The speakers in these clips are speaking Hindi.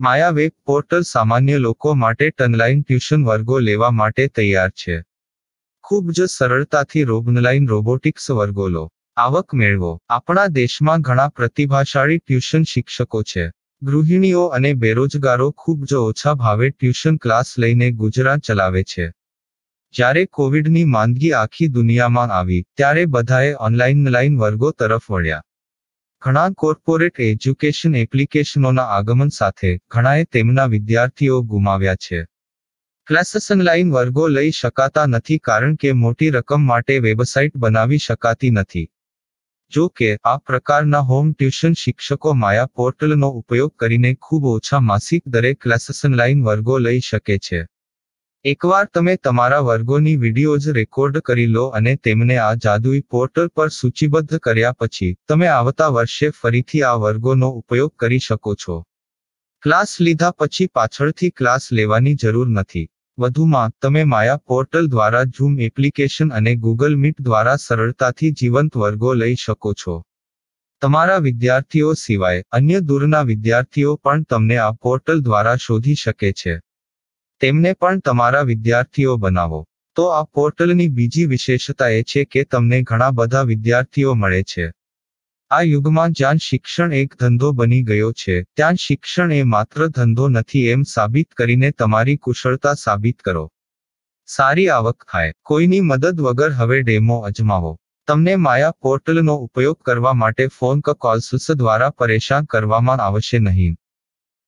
માયા વેબ પોર્ટલ સામાન્ય લોકો માટે ઓનલાઈન ટ્યુશન વર્ગો લેવા માટે તૈયાર છે. ખૂબ જ સરળતાથી ઓનલાઈન રોબોટિક્સ વર્ગો લો, આવક મેળવો. આપણા દેશમાં ઘણા પ્રતિભાશાળી ટ્યુશન શિક્ષકો છે. ગૃહિણીઓ અને બેરોજગારો ખૂબ જ ઓછા ભાવે ટ્યુશન ક્લાસ લઈને ગુજરાન ચલાવે છે. જ્યારે કોવિડની માંદગી આખી દુનિયામાં આવી ત્યારે બધાએ ઓનલાઈન વર્ગો તરફ વળ્યા. ઘણા કોર્પોરેટ એજ્યુકેશન એપ્લિકેશનોના આગમન સાથે ઘણાએ તેમના વિદ્યાર્થીઓ ગુમાવ્યા છે. ક્લાસીસ ઓનલાઈન વર્ગો લઈ શકાતા નથી કારણ કે મોટી રકમ માટે વેબસાઇટ બનાવી શકાતી નથી. જો કે આ પ્રકારના હોમ ટ્યુશન શિક્ષકો માયા પોર્ટલનો ઉપયોગ કરીને ખૂબ ઓછા માસિક દરે ક્લાસીસ ઓનલાઈન વર્ગો લઈ શકે છે. એકવાર તમે તમારા વર્ગોની વિડીયોઝ રેકોર્ડ કરી લો અને તેમને આ જાદુઈ પોર્ટલ પર સૂચિબદ્ધ કર્યા પછી તમે આવતા વર્ષે ફરીથી આ વર્ગોનો ઉપયોગ કરી શકો છો. ક્લાસ લીધા પછી પાછળથી ક્લાસ લેવાની જરૂર નથી. વધુમાં તમે માયા પોર્ટલ દ્વારા ઝૂમ એપ્લિકેશન અને ગૂગલ મીટ દ્વારા સરળતાથી જીવંત વર્ગો લઈ શકો છો. તમારા વિદ્યાર્થીઓ સિવાય અન્ય દૂરના વિદ્યાર્થીઓ પણ તમને આ પોર્ટલ દ્વારા શોધી શકે છે. તેમને પણ તમારા વિદ્યાર્થીઓ બનાવો. તો આ પોર્ટલની બીજી વિશેષતા એ છે કે તમને ઘણા બધા વિદ્યાર્થીઓ મળે છે. આ યુગમાં જ્યાં શિક્ષણ એક ધંધો બની ગયો છે ત્યાં શિક્ષણ એ માત્ર ધંધો નથી એમ સાબિત કરીને તમારી કુશળતા સાબિત કરો. સારી આવક થાય. કોઈની મદદ વગર હવે ડેમો અજમાવો. તમને માયા પોર્ટલનો ઉપયોગ કરવા માટે ફોન કોલ્સ દ્વારા પરેશાન કરવામાં આવશે નહીં.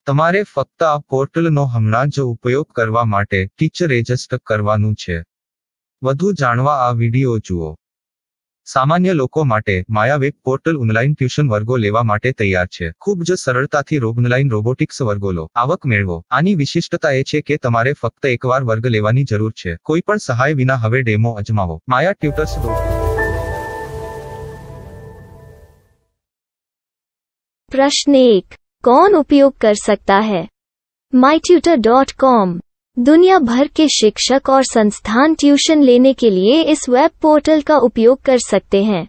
તમારે ફક્ત આ પોર્ટલનો હમણાં જ ઉપયોગ કરવા માટે ટીચર રજિસ્ટર કરવાનું છે. વધુ જાણવા આ વિડિયો જુઓ. સામાન્ય લોકો માટે માયા વેબ પોર્ટલ ઓનલાઈન ટ્યુશન વર્ગો લેવા માટે તૈયાર છે. ખૂબ જ સરળતાથી ઓનલાઈન રોબોટિક્સ વર્ગો લો, આવક મેળવો. આની વિશિષ્ટતા એ છે કે તમારે ફક્ત એકવાર વર્ગ લેવાની જરૂર છે. કોઈ પણ સહાય વિના હવે ડેમો અજમાવો. માયા ટ્યુટર્સ. प्रश्न 1. कौन उपयोग कर सकता है? mytutor.com दुनिया भर के शिक्षक और संस्थान ट्यूशन लेने के लिए इस वेब पोर्टल का उपयोग कर सकते हैं.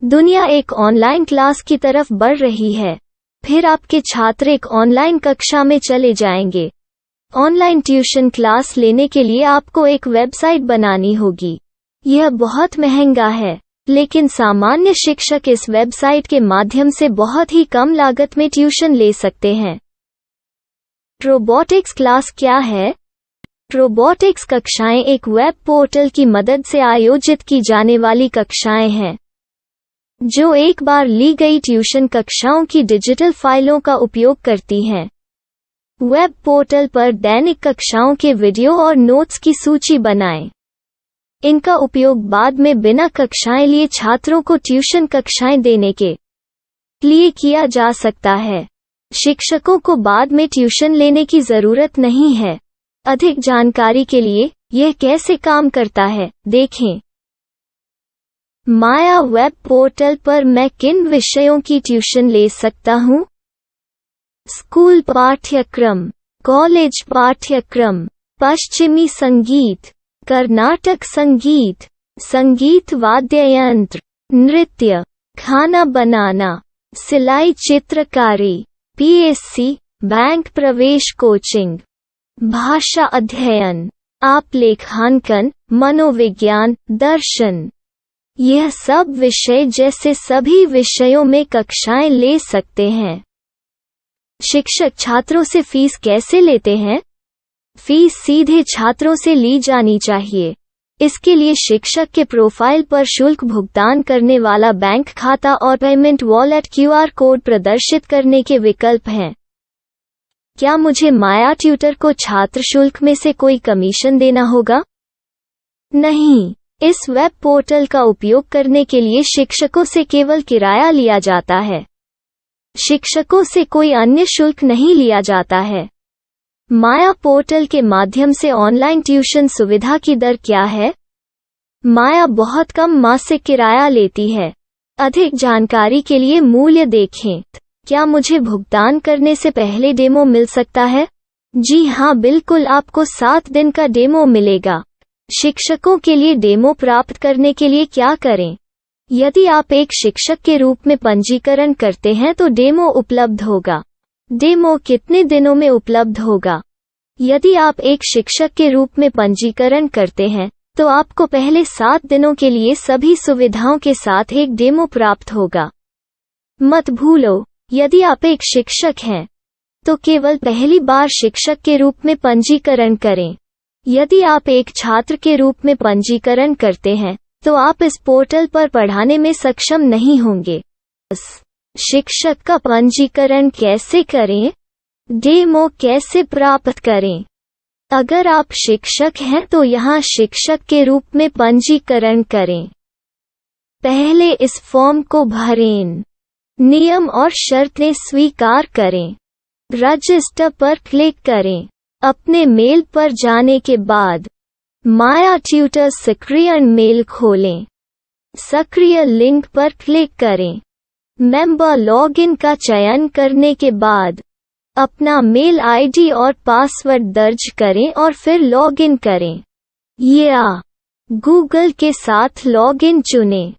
दुनिया एक ऑनलाइन क्लास की तरफ बढ़ रही है. फिर आपके छात्र एक ऑनलाइन कक्षा में चले जाएंगे. ऑनलाइन ट्यूशन क्लास लेने के लिए आपको एक वेबसाइट बनानी होगी. यह बहुत महंगा है, लेकिन सामान्य शिक्षक इस वेबसाइट के माध्यम से बहुत ही कम लागत में ट्यूशन ले सकते हैं. रोबोटिक्स क्लास क्या है? रोबोटिक्स कक्षाएं एक वेब पोर्टल की मदद से आयोजित की जाने वाली कक्षाएं हैं, जो एक बार ली गई ट्यूशन कक्षाओं की डिजिटल फाइलों का उपयोग करती हैं. वेब पोर्टल पर दैनिक कक्षाओं के वीडियो और नोट्स की सूची बनाएं. इनका उपयोग बाद में बिना कक्षाएं लिए छात्रों को ट्यूशन कक्षाएं देने के लिए किया जा सकता है. शिक्षकों को बाद में ट्यूशन लेने की जरूरत नहीं है. अधिक जानकारी के लिए यह कैसे काम करता है देखें. माया वेब पोर्टल पर मैं किन विषयों की ट्यूशन ले सकता हूँ? स्कूल पाठ्यक्रम, कॉलेज पाठ्यक्रम, पश्चिमी संगीत, कर्नाटक संगीत, संगीत वाद्य यंत्र, नृत्य, खाना बनाना, सिलाई चित्रकारी, पीएससी, बैंक प्रवेश कोचिंग, भाषा अध्ययन, आप लेखांकन, मनोविज्ञान, दर्शन. यह सब विषय जैसे सभी विषयों में कक्षाएं ले सकते हैं. शिक्षक छात्रों से फीस कैसे लेते हैं? फीस सीधे छात्रों से ली जानी चाहिए. इसके लिए शिक्षक के प्रोफाइल पर शुल्क भुगतान करने वाला बैंक खाता और पेमेंट वॉलेट क्यूआर कोड प्रदर्शित करने के विकल्प हैं. क्या मुझे माया ट्यूटर को छात्र शुल्क में से कोई कमीशन देना होगा? नहीं. इस वेब पोर्टल का उपयोग करने के लिए शिक्षकों से केवल किराया लिया जाता है. शिक्षकों से कोई अन्य शुल्क नहीं लिया जाता है. माया पोर्टल के माध्यम से ऑनलाइन ट्यूशन सुविधा की दर क्या है? माया बहुत कम मासिक किराया लेती है. अधिक जानकारी के लिए मूल्य देखें. क्या मुझे भुगतान करने से पहले डेमो मिल सकता है? जी हाँ, बिल्कुल. आपको 7 दिन का डेमो मिलेगा. शिक्षकों के लिए डेमो प्राप्त करने के लिए क्या करें? यदि आप एक शिक्षक के रूप में पंजीकरण करते हैं तो डेमो उपलब्ध होगा. डेमो कितने दिनों में उपलब्ध होगा? यदि आप एक शिक्षक के रूप में पंजीकरण करते हैं, तो आपको पहले 7 दिनों के लिए सभी सुविधाओं के साथ एक डेमो प्राप्त होगा। मत भूलो, यदि आप एक शिक्षक हैं, तो केवल पहली बार शिक्षक के रूप में पंजीकरण करें। यदि आप एक छात्र के रूप में पंजीकरण करते हैं, तो आप इस पोर्टल पर पढ़ाने में सक्षम नहीं होंगे। शिक्षक का पंजीकरण कैसे करें? डेमो कैसे प्राप्त करें? अगर आप शिक्षक हैं तो यहाँ शिक्षक के रूप में पंजीकरण करें। पहले इस फॉर्म को भरें। नियम और शर्तें स्वीकार करें। रजिस्टर पर क्लिक करें। अपने मेल पर जाने के बाद माया ट्यूटर सक्रिय मेल खोलें। सक्रिय लिंक पर क्लिक करें। मेंबर लॉगिन का चयन करने के बाद अपना मेल आईडी और पासवर्ड दर्ज करें और फिर लॉगिन करें या गूगल के साथ लॉगिन चुनें।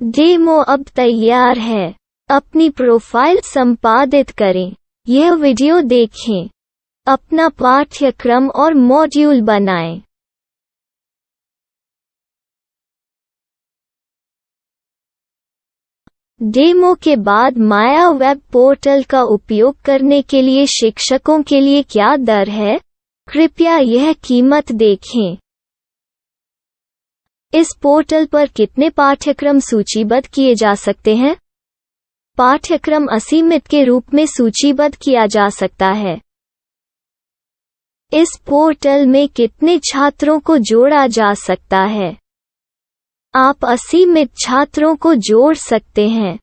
डेमो अब तैयार है। अपनी प्रोफाइल संपादित करें। यह वीडियो देखें। अपना पाठ्यक्रम और मॉड्यूल बनाएं। डेमो के बाद माया वेब पोर्टल का उपयोग करने के लिए शिक्षकों के लिए क्या दर है? कृपया यह कीमत देखें। इस पोर्टल पर कितने पाठ्यक्रम सूचीबद्ध किए जा सकते हैं? पाठ्यक्रम असीमित के रूप में सूचीबद्ध किया जा सकता है। इस पोर्टल में कितने छात्रों को जोड़ा जा सकता है? आप असीमित छात्रों को जोड़ सकते हैं।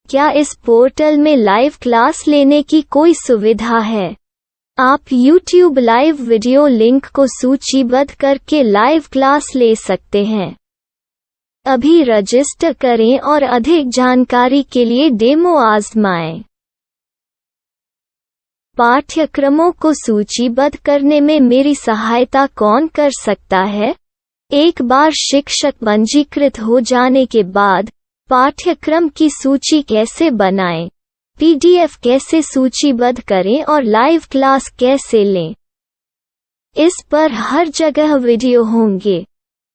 क्या इस पोर्टल में लाइव क्लास लेने की कोई सुविधा है? आप YouTube लाइव वीडियो लिंक को सूचीबद्ध करके लाइव क्लास ले सकते हैं। अभी रजिस्टर करें और अधिक जानकारी के लिए डेमो आज़माएं। पाठ्यक्रमों को सूचीबद्ध करने में मेरी सहायता कौन कर सकता है? एक बार शिक्षक पंजीकृत हो जाने के बाद पाठ्यक्रम की सूची कैसे बनाएं? PDF कैसे सूचीबद्ध करें और लाइव क्लास कैसे लें? इस पर हर जगह वीडियो होंगे।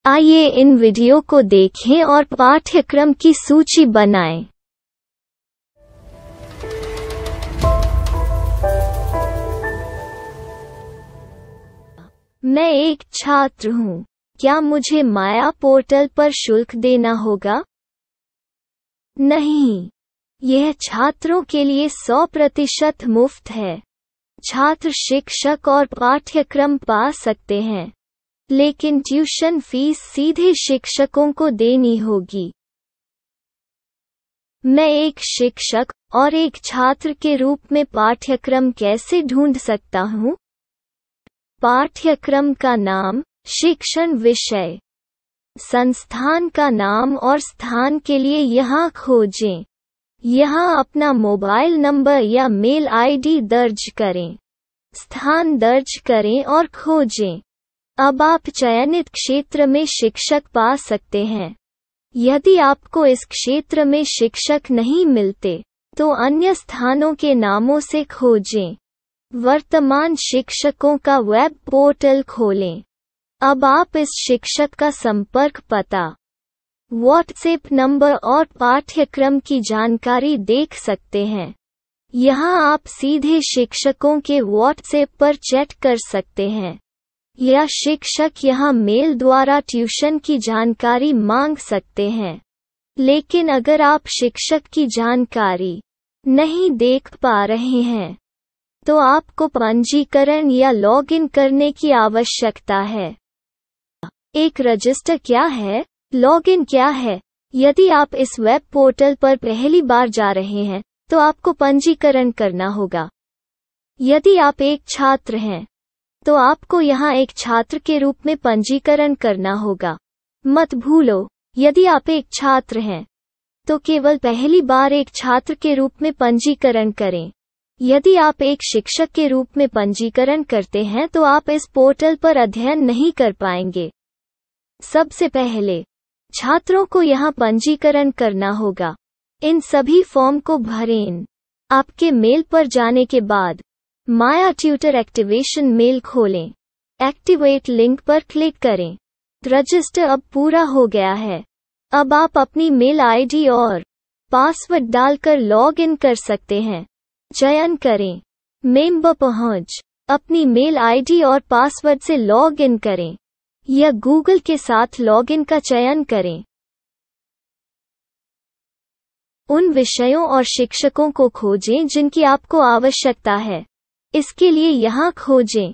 आइए इन वीडियो को देखें और पाठ्यक्रम की सूची बनाएं। मैं एक छात्र हूँ। क्या मुझे माया पोर्टल पर शुल्क देना होगा? नहीं, यह छात्रों के लिए 100% मुफ्त है। छात्र शिक्षक और पाठ्यक्रम पा सकते हैं, लेकिन ट्यूशन फीस सीधे शिक्षकों को देनी होगी। मैं एक शिक्षक और एक छात्र के रूप में पाठ्यक्रम कैसे ढूंढ सकता हूँ? पाठ्यक्रम का नाम, शिक्षण विषय, संस्थान का नाम और स्थान के लिए यहाँ खोजें। यहाँ अपना मोबाइल नंबर या मेल आईडी दर्ज करें। स्थान दर्ज करें और खोजें। अब आप चयनित क्षेत्र में शिक्षक पा सकते हैं। यदि आपको इस क्षेत्र में शिक्षक नहीं मिलते, तो अन्य स्थानों के नामों से खोजें। वर्तमान शिक्षकों का वेब पोर्टल खोलें। अब आप इस शिक्षक का संपर्क पता, व्हाट्सएप नंबर और पाठ्यक्रम की जानकारी देख सकते हैं। यहाँ आप सीधे शिक्षकों के व्हाट्सएप पर चैट कर सकते हैं, या शिक्षक यहाँ मेल द्वारा ट्यूशन की जानकारी मांग सकते हैं। लेकिन अगर आप शिक्षक की जानकारी नहीं देख पा रहे हैं, तो आपको पंजीकरण या लॉगिन करने की आवश्यकता है। एक रजिस्टर क्या है? लॉगिन क्या है? यदि आप इस वेब पोर्टल पर पहली बार जा रहे हैं, तो आपको पंजीकरण करना होगा। यदि आप एक छात्र हैं, तो आपको यहाँ एक छात्र के रूप में पंजीकरण करना होगा। मत भूलो, यदि आप एक छात्र हैं, तो केवल पहली बार एक छात्र के रूप में पंजीकरण करें। यदि आप एक शिक्षक के रूप में पंजीकरण करते हैं, तो आप इस पोर्टल पर अध्ययन नहीं कर पाएंगे। सबसे पहले छात्रों को यहाँ पंजीकरण करना होगा। इन सभी फॉर्म को भरें। आपके मेल पर जाने के बाद माया ट्यूटर एक्टिवेशन मेल खोलें। एक्टिवेट लिंक पर क्लिक करें। रजिस्टर अब पूरा हो गया है। अब आप अपनी मेल आईडी और पासवर्ड डालकर लॉग इन कर सकते हैं। चयन करें मेंबर पहुंच। अपनी मेल आईडी और पासवर्ड से लॉग इन करें या गूगल के साथ लॉग इन का चयन करें। उन विषयों और शिक्षकों को खोजें जिनकी आपको आवश्यकता है। इसके लिए यहाँ खोजें।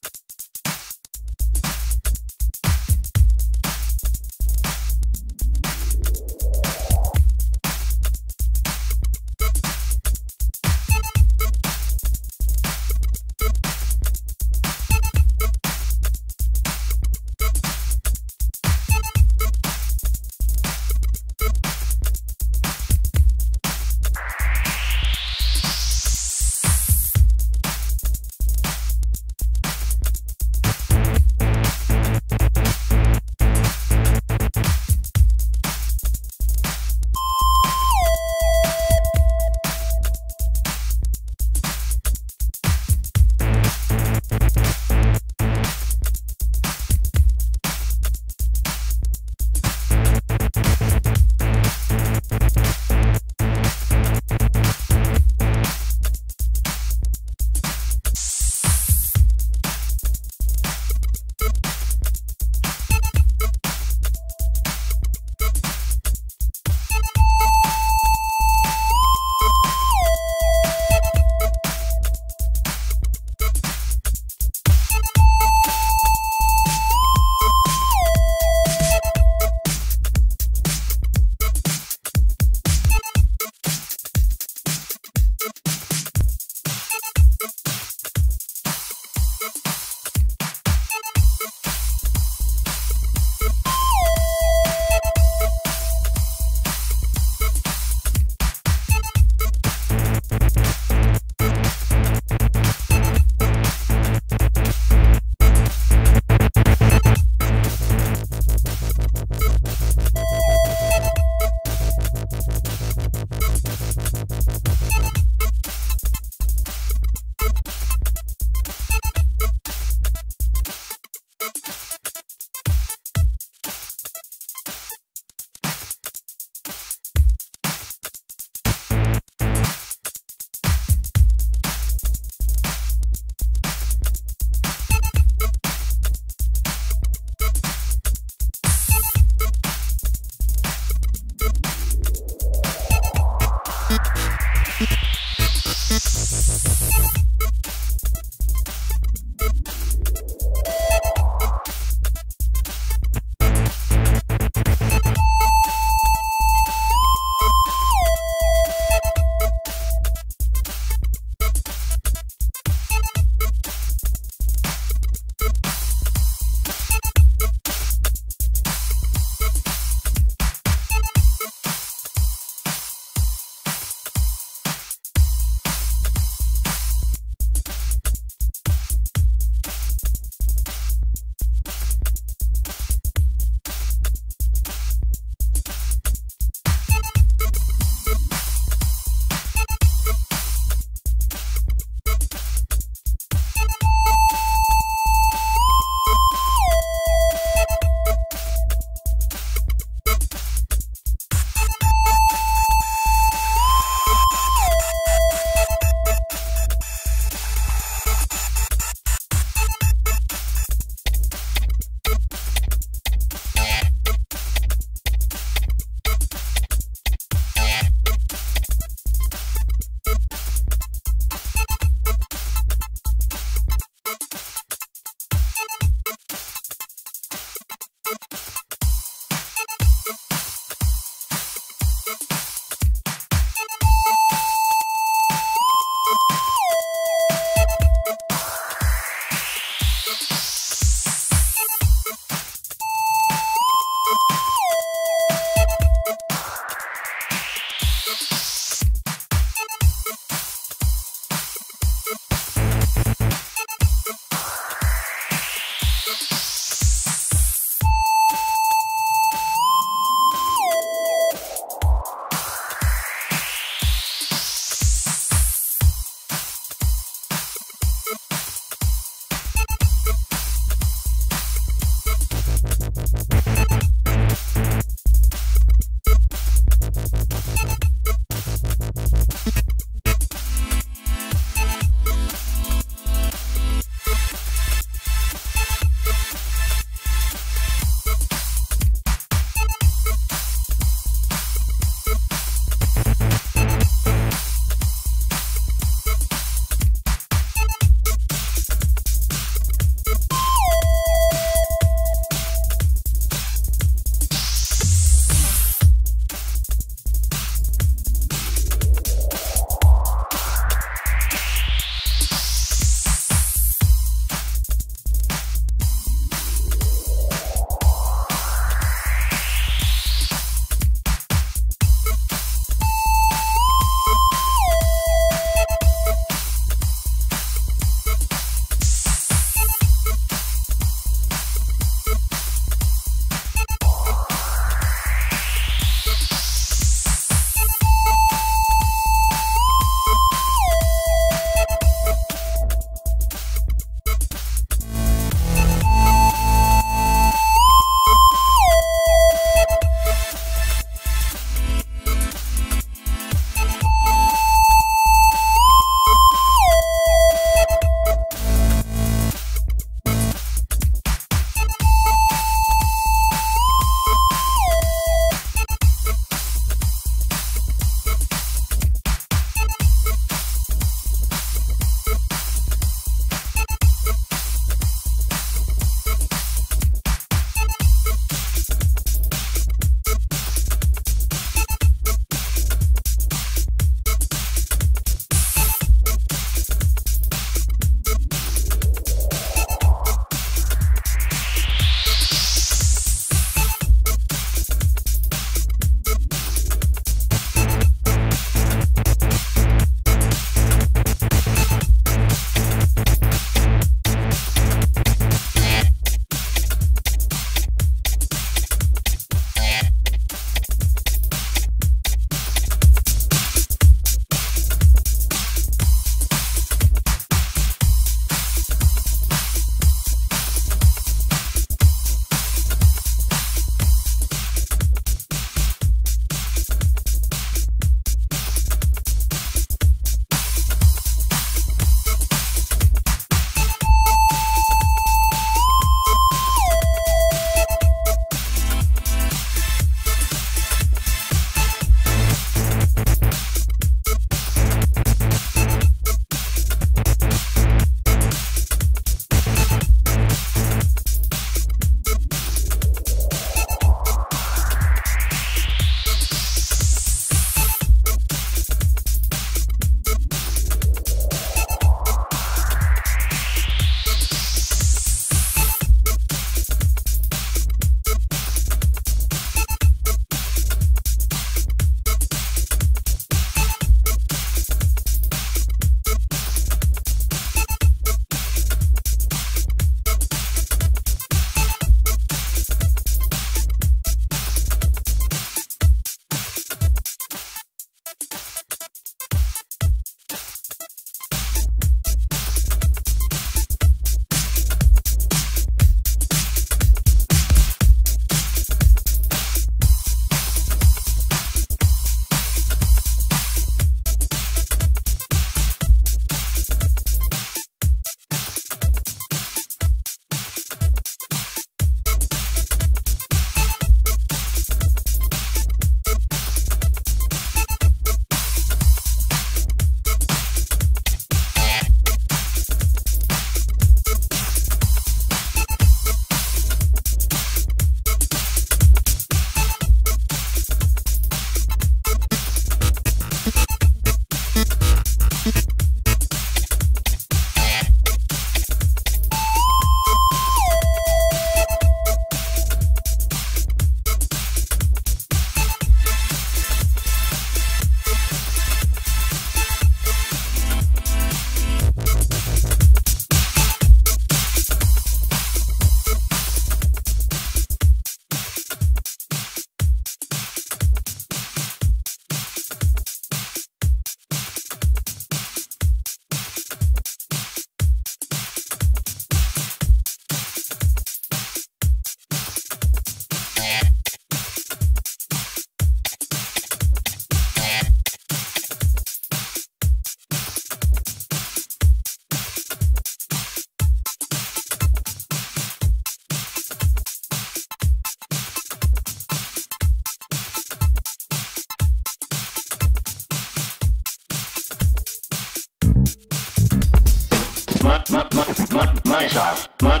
My style. My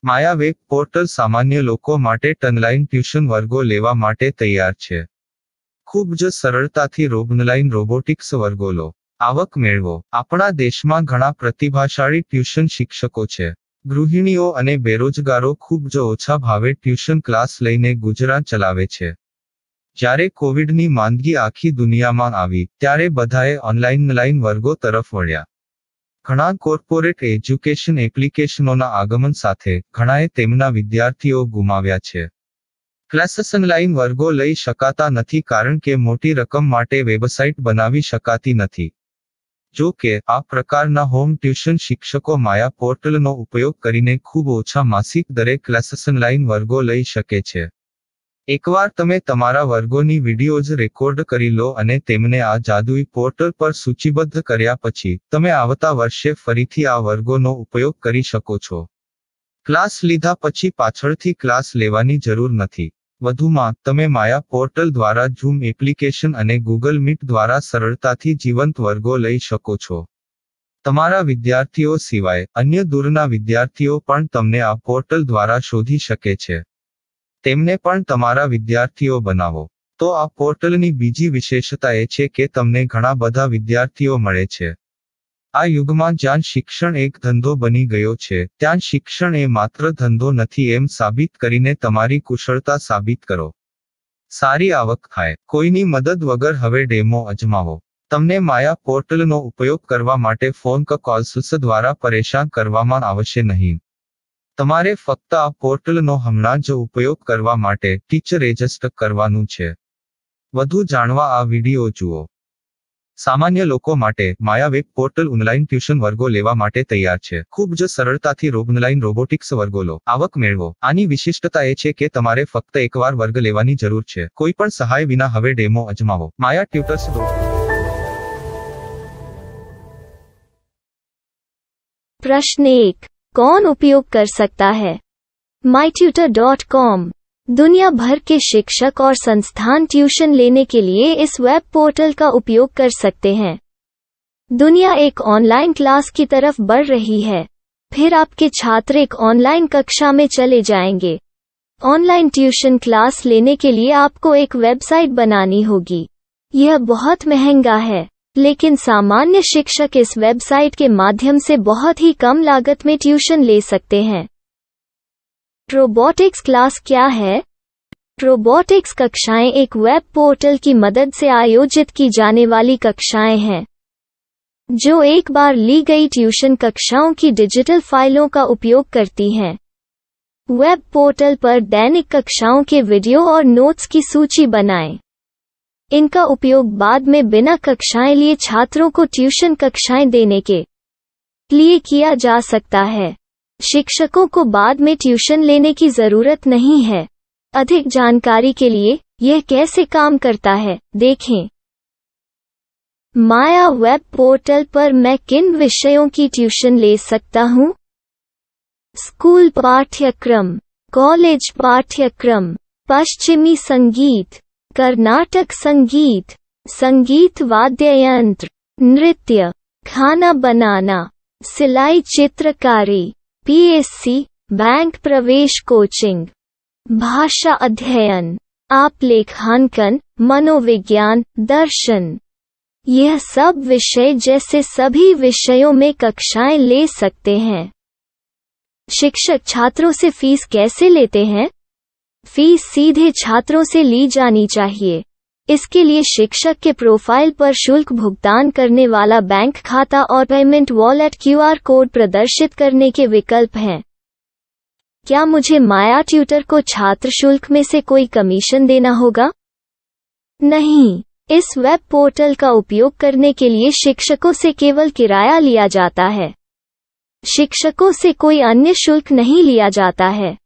Maya web portal સામાન્ય લોકો માટે ઓનલાઈન ટ્યુશન વર્ગો લેવા માટે તૈયાર છે. ખૂબ જ સરળતાથી ઓનલાઈન રોબોટિક્સ વર્ગો લો. આવક મેળવો. આપણા દેશમાં ઘણા પ્રતિભાશાળી ટ્યુશન શિક્ષકો છે. ગૃહિણીઓ અને બેરોજગારો ખૂબ જ ઓછા ભાવે ટ્યુશન ક્લાસ લઈને ગુજરાન ચલાવે છે. જ્યારે કોવિડની માંદગી આખી દુનિયામાં આવી ત્યારે બધાએ ઓનલાઈન વર્ગો તરફ વળ્યા. ઘણા કોર્પોરેટ એજ્યુકેશન એપ્લિકેશનોના આગમન સાથે ઘણાએ તેમના વિદ્યાર્થીઓ ગુમાવ્યા છે. ક્લાસીસ ઓનલાઈન વર્ગો લઈ શકાતા નથી કારણ કે મોટી રકમ માટે વેબસાઇટ બનાવી શકાતી નથી. જો કે આ પ્રકારના હોમ ટ્યુશન શિક્ષકો માયા પોર્ટલનો ઉપયોગ કરીને ખૂબ ઓછા માસિક દરે ક્લાસીસ ઓનલાઈન વર્ગો લઈ શકે છે. એકવાર તમે તમારા વર્ગોની વિડીયોઝ રેકોર્ડ કરી લો અને તેમને આ જાદુઈ પોર્ટલ પર સૂચિબદ્ધ કર્યા પછી તમે આવતા વર્ષે ફરીથી આ વર્ગોનો ઉપયોગ કરી શકો છો. ક્લાસ લીધા પછી પાછળથી ક્લાસ લેવાની જરૂર નથી. વધુમાં તમે માયા પોર્ટલ દ્વારા ઝૂમ એપ્લિકેશન અને ગૂગલ મીટ દ્વારા સરળતાથી જીવંત વર્ગો લઈ શકો છો. તમારા વિદ્યાર્થીઓ સિવાય અન્ય દૂરના વિદ્યાર્થીઓ પણ તમને આ પોર્ટલ દ્વારા શોધી શકે છે. તેમને પણ તમારા વિદ્યાર્થીઓ બનાવો. તો આ પોર્ટલની બીજી વિશેષતા એ છે કે તમને ઘણા બધા વિદ્યાર્થીઓ મળે છે. આ યુગમાં જ્યાં શિક્ષણ એક ધંધો બની ગયો છે ત્યાં શિક્ષણ એ માત્ર ધંધો નથી એમ સાબિત કરીને તમારી કુશળતા સાબિત કરો. સારી આવક થાય. કોઈની મદદ વગર હવે ડેમો અજમાવો. તમને માયા પોર્ટલનો ઉપયોગ કરવા માટે ફોન કોલ્સ દ્વારા પરેશાન કરવામાં આવશે નહીં. તમારે ફક્ત આ પોર્ટલનો હમણાં જ ઉપયોગ કરવા માટે ટીચર રજિસ્ટર કરવાનું છે. વધુ જાણવા આ વિડીયો જુઓ. સામાન્ય લોકો માટે માયા વેબ પોર્ટલ ઓનલાઈન ટ્યુશન વર્ગો લેવા માટે તૈયાર છે. ખૂબ જ સરળતાથી ઓનલાઈન રોબોટિક્સ વર્ગો લો. આવક મેળવો. આની વિશિષ્ટતા એ છે કે તમારે ફક્ત એકવાર વર્ગ લેવાની જરૂર છે. કોઈ પણ સહાય વિના હવે ડેમો અજમાવો. માયા ટ્યુટર્સ. प्रश्न 1. कौन उपयोग कर सकता है? mytutor.com दुनिया भर के शिक्षक और संस्थान ट्यूशन लेने के लिए इस वेब पोर्टल का उपयोग कर सकते हैं. दुनिया एक ऑनलाइन क्लास की तरफ बढ़ रही है. फिर आपके छात्र एक ऑनलाइन कक्षा में चले जाएंगे. ऑनलाइन ट्यूशन क्लास लेने के लिए आपको एक वेबसाइट बनानी होगी. यह बहुत महंगा है, लेकिन सामान्य शिक्षक इस वेबसाइट के माध्यम से बहुत ही कम लागत में ट्यूशन ले सकते हैं. रोबोटिक्स क्लास क्या है? रोबोटिक्स कक्षाएं एक वेब पोर्टल की मदद से आयोजित की जाने वाली कक्षाएं हैं, जो एक बार ली गई ट्यूशन कक्षाओं की डिजिटल फाइलों का उपयोग करती हैं. वेब पोर्टल पर दैनिक कक्षाओं के वीडियो और नोट्स की सूची बनाएं. इनका उपयोग बाद में बिना कक्षाएं लिए छात्रों को ट्यूशन कक्षाएं देने के लिए किया जा सकता है। शिक्षकों को बाद में ट्यूशन लेने की जरूरत नहीं है। अधिक जानकारी के लिए यह कैसे काम करता है, देखें। माया वेब पोर्टल पर मैं किन विषयों की ट्यूशन ले सकता हूँ? स्कूल पाठ्यक्रम, कॉलेज पाठ्यक्रम, पश्चिमी संगीत, कर्नाटक संगीत, संगीत वाद्य यंत्र, नृत्य, खाना बनाना, सिलाई चित्रकारी, पीएससी, बैंक प्रवेश कोचिंग, भाषा अध्ययन, आप लेखांकन, मनोविज्ञान, दर्शन। यह सब विषय जैसे सभी विषयों में कक्षाएं ले सकते हैं। शिक्षक छात्रों से फीस कैसे लेते हैं? फीस सीधे छात्रों से ली जानी चाहिए। इसके लिए शिक्षक के प्रोफाइल पर शुल्क भुगतान करने वाला बैंक खाता और पेमेंट वॉलेट क्यूआर कोड प्रदर्शित करने के विकल्प हैं। क्या मुझे माया ट्यूटर को छात्र शुल्क में से कोई कमीशन देना होगा? नहीं, इस वेब पोर्टल का उपयोग करने के लिए शिक्षकों से केवल किराया लिया जाता है। शिक्षकों से कोई अन्य शुल्क नहीं लिया जाता है।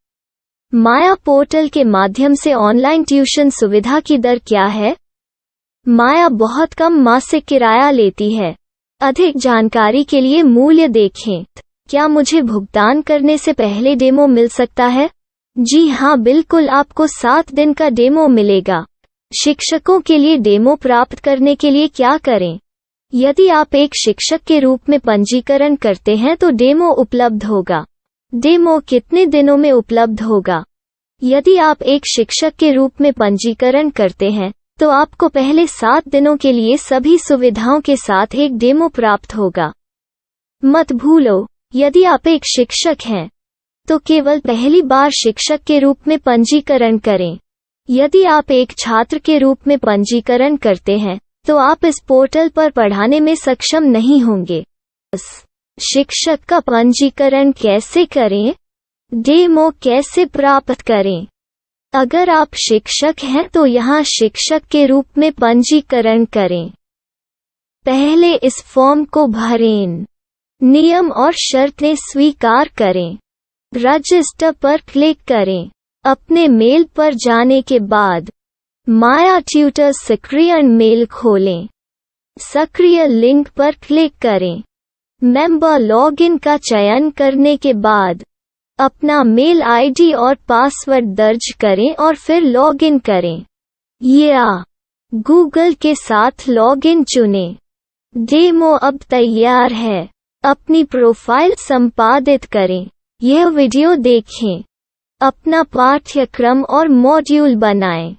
माया पोर्टल के माध्यम से ऑनलाइन ट्यूशन सुविधा की दर क्या है? माया बहुत कम मासिक किराया लेती है। अधिक जानकारी के लिए मूल्य देखें। क्या मुझे भुगतान करने से पहले डेमो मिल सकता है? जी हाँ, बिल्कुल, आपको 7 दिन का डेमो मिलेगा। शिक्षकों के लिए डेमो प्राप्त करने के लिए क्या करें? यदि आप एक शिक्षक के रूप में पंजीकरण करते हैं तो डेमो उपलब्ध होगा। डेमो कितने दिनों में उपलब्ध होगा? यदि आप एक शिक्षक के रूप में पंजीकरण करते हैं तो आपको पहले 7 दिनों के लिए सभी सुविधाओं के साथ एक डेमो प्राप्त होगा। मत भूलो, यदि आप एक शिक्षक हैं तो केवल पहली बार शिक्षक के रूप में पंजीकरण करें। यदि आप एक छात्र के रूप में पंजीकरण करते हैं तो आप इस पोर्टल पर पढ़ाने में सक्षम नहीं होंगे। शिक्षक का पंजीकरण कैसे करें? डेमो कैसे प्राप्त करें? अगर आप शिक्षक हैं तो यहाँ शिक्षक के रूप में पंजीकरण करें। पहले इस फॉर्म को भरें। नियम और शर्तें स्वीकार करें। रजिस्टर पर क्लिक करें। अपने मेल पर जाने के बाद माया ट्यूटर सक्रिय मेल खोलें। सक्रिय लिंक पर क्लिक करें। मेंबर लॉगिन का चयन करने के बाद अपना मेल आईडी और पासवर्ड दर्ज करें और फिर लॉगिन करें या गूगल के साथ लॉगिन चुनें। डेमो अब तैयार है। अपनी प्रोफाइल संपादित करें। यह वीडियो देखें। अपना पाठ्यक्रम और मॉड्यूल बनाएं।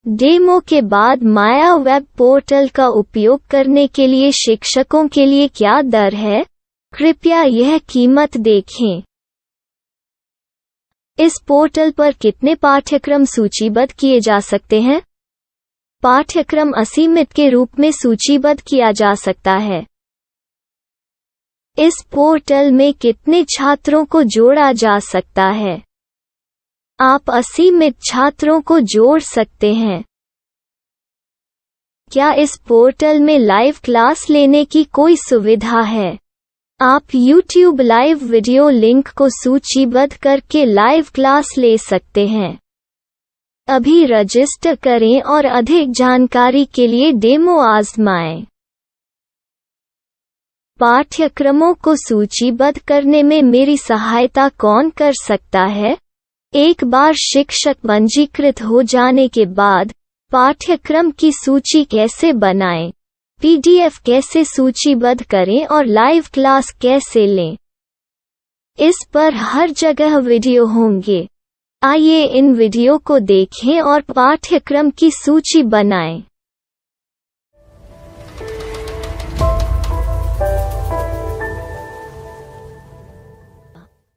डेमो के बाद माया वेब पोर्टल का उपयोग करने के लिए शिक्षकों के लिए क्या दर है? कृपया यह कीमत देखें। इस पोर्टल पर कितने पाठ्यक्रम सूचीबद्ध किए जा सकते हैं? पाठ्यक्रम असीमित के रूप में सूचीबद्ध किया जा सकता है। इस पोर्टल में कितने छात्रों को जोड़ा जा सकता है? आप असीमित छात्रों को जोड़ सकते हैं। क्या इस पोर्टल में लाइव क्लास लेने की कोई सुविधा है? आप YouTube लाइव वीडियो लिंक को सूचीबद्ध करके लाइव क्लास ले सकते हैं। अभी रजिस्टर करें और अधिक जानकारी के लिए डेमो आजमाएं। पाठ्यक्रमों को सूचीबद्ध करने में मेरी सहायता कौन कर सकता है? एक बार शिक्षक पंजीकृत हो जाने के बाद पाठ्यक्रम की सूची कैसे बनाएं, PDF कैसे सूचीबद्ध करें और लाइव क्लास कैसे लें, इस पर हर जगह वीडियो होंगे। आइए इन वीडियो को देखें और पाठ्यक्रम की सूची बनाएं।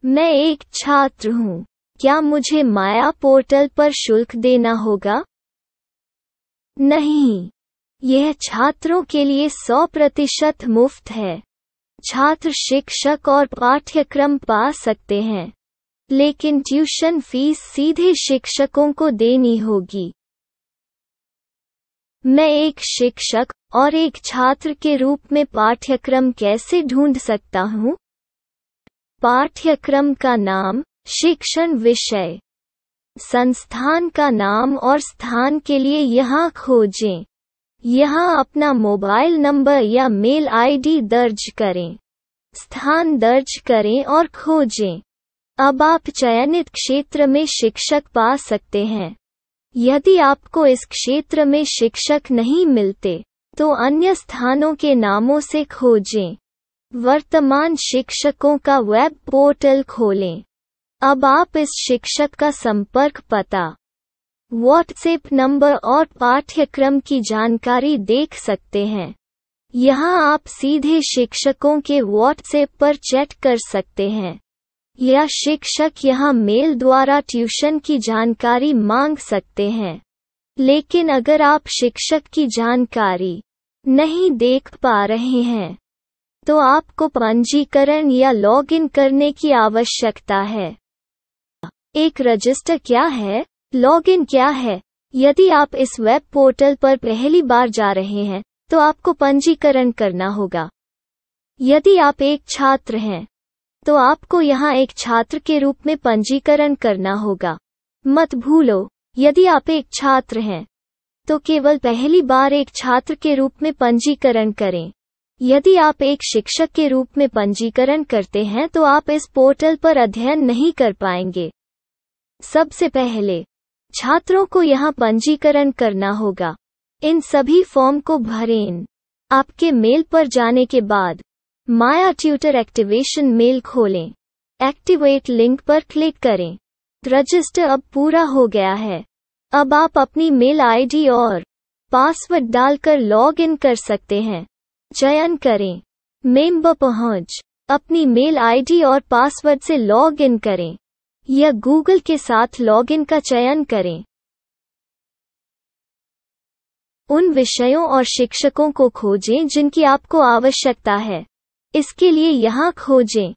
मैं एक छात्र हूँ। क्या मुझे माया पोर्टल पर शुल्क देना होगा? नहीं, यह छात्रों के लिए 100% मुफ्त है। छात्र शिक्षक और पाठ्यक्रम पा सकते हैं। लेकिन ट्यूशन फीस सीधे शिक्षकों को देनी होगी। मैं एक शिक्षक और एक छात्र के रूप में पाठ्यक्रम कैसे ढूंढ सकता हूँ? पाठ्यक्रम का नाम, शिक्षण विषय, संस्थान का नाम और स्थान के लिए यहाँ खोजें। यहाँ अपना मोबाइल नंबर या मेल आईडी दर्ज करें। स्थान दर्ज करें और खोजें। अब आप चयनित क्षेत्र में शिक्षक पा सकते हैं। यदि आपको इस क्षेत्र में शिक्षक नहीं मिलते, तो अन्य स्थानों के नामों से खोजें। वर्तमान शिक्षकों का वेब पोर्टल खोलें। अब आप इस शिक्षक का संपर्क पता, व्हाट्सएप नंबर और पाठ्यक्रम की जानकारी देख सकते हैं। यहाँ आप सीधे शिक्षकों के व्हाट्सएप पर चैट कर सकते हैं, या शिक्षक यहाँ मेल द्वारा ट्यूशन की जानकारी मांग सकते हैं। लेकिन अगर आप शिक्षक की जानकारी नहीं देख पा रहे हैं, तो आपको पंजीकरण या लॉगिन करने की आवश्यकता है। एक रजिस्टर क्या है? लॉगिन क्या है? यदि आप इस वेब पोर्टल पर पहली बार जा रहे हैं, तो आपको पंजीकरण करना होगा। यदि आप एक छात्र हैं, तो आपको यहाँ एक छात्र के रूप में पंजीकरण करना होगा। मत भूलो, यदि आप एक छात्र हैं, तो केवल पहली बार एक छात्र के रूप में पंजीकरण करें। यदि आप एक शिक्षक के रूप में पंजीकरण करते हैं, तो आप इस पोर्टल पर अध्ययन नहीं कर पाएंगे। सबसे पहले छात्रों को यहाँ पंजीकरण करना होगा। इन सभी फॉर्म को भरें। आपके मेल पर जाने के बाद माया ट्यूटर एक्टिवेशन मेल खोलें। एक्टिवेट लिंक पर क्लिक करें। रजिस्टर अब पूरा हो गया है। अब आप अपनी मेल आईडी और पासवर्ड डालकर लॉग इन कर सकते हैं। चयन करें मेंबर पहुंच। अपनी मेल आईडी और पासवर्ड से लॉग इन करें, या गूगल के साथ लॉगिन का चयन करें। उन विषयों और शिक्षकों को खोजें जिनकी आपको आवश्यकता है। इसके लिए यहाँ खोजें।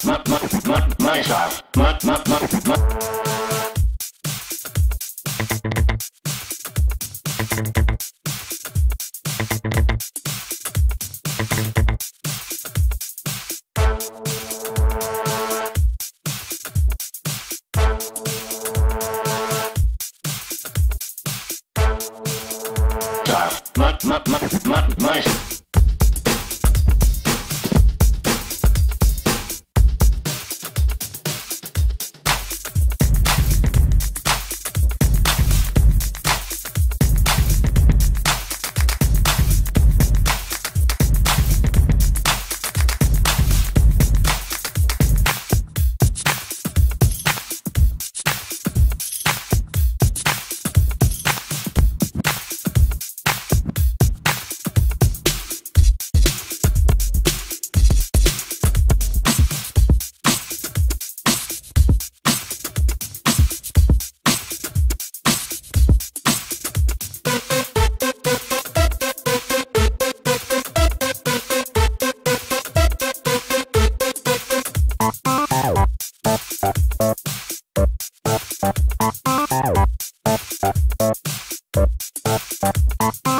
my style. My Bye.